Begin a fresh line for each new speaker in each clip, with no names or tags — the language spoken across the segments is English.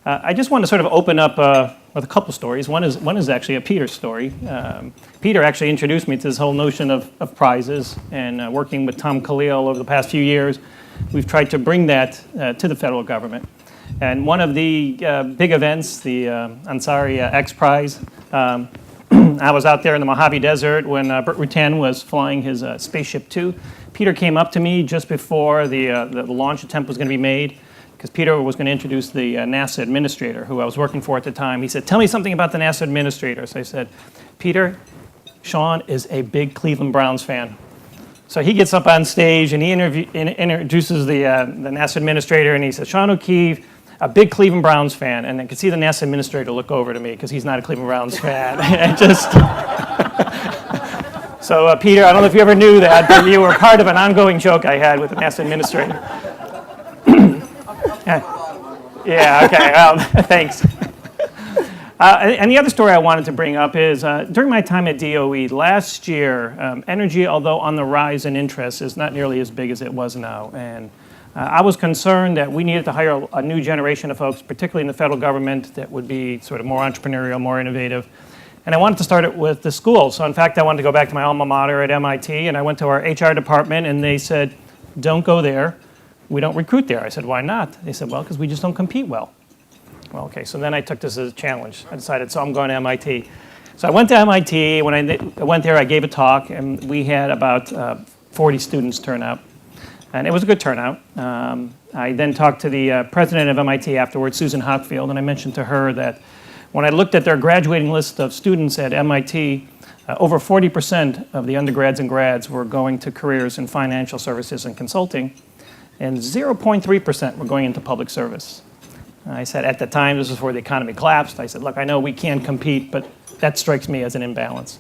I just want to sort of open up with a couple stories. One is actually a Peter story. Peter actually introduced me to this whole notion of prizes, and working with Tom Khalil over the past few years, we've tried to bring that to the federal government. And one of the big events, the Ansari XPRIZE, I was out there in the Mojave Desert when Burt Rutan was flying his Spaceship Two. Peter came up to me just before the launch attempt was going to be made, because Peter was going to introduce the NASA administrator who I was working for at the time. He said, "Tell me something about the NASA administrator." So I said, "Peter, Sean is a big Cleveland Browns fan." So he gets up on stage and he introduces the NASA administrator, and he says, "Sean O'Keefe, a big Cleveland Browns fan." And I could see the NASA administrator look over to me because he's not a Cleveland Browns fan. And just so Peter, I don't know if you ever knew that, but you were part of an ongoing joke I had with the NASA administrator. Yeah, okay, well, thanks. And the other story I wanted to bring up is during my time at DOE last year, energy, although on the rise in interest, is not nearly as big as it was now. And I was concerned that we needed to hire a new generation of folks, particularly in the federal government, that would be sort of more entrepreneurial, more innovative. And I wanted to start it with the schools. So in fact, I wanted to go back to my alma mater at MIT, and I went to our HR department, and they said, "Don't go there. We don't recruit there." I said, "Why not?" They said, "Well, because we just don't compete well." Well, okay, so then I took this as a challenge. I decided, so I'm going to MIT. So I went to MIT. When I went there, I gave a talk, and we had about 40 students turn out. And it was a good turnout. I then talked to the president of MIT afterwards, Susan Hockfield, and I mentioned to her that when I looked at their graduating list of students at MIT, over 40% of the undergrads and grads were going to careers in financial services and consulting, and 0.3% were going into public service. I said, at the time, this was before the economy collapsed, I said, "Look, I know we can compete, but that strikes me as an imbalance."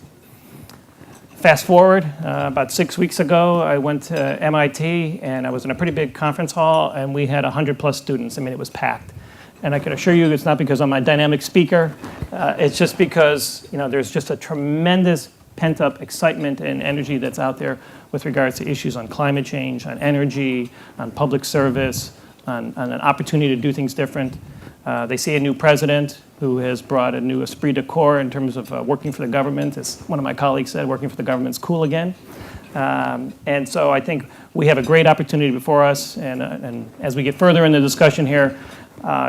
Fast forward, about 6 weeks ago, I went to MIT, and I was in a pretty big conference hall, and we had 100+ students. I mean, it was packed. And I can assure you it's not because I'm a dynamic speaker. It's just because there's just a tremendous pent-up excitement and energy that's out there with regards to issues on climate change, on energy, on public service, on an opportunity to do things different. They see a new president who has brought a new esprit de corps in terms of working for the government. As one of my colleagues said, working for the government's cool again. And so I think we have a great opportunity before us. And as we get further in the discussion here,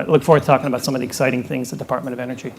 look forward to talking about some of the exciting things at the Department of Energy.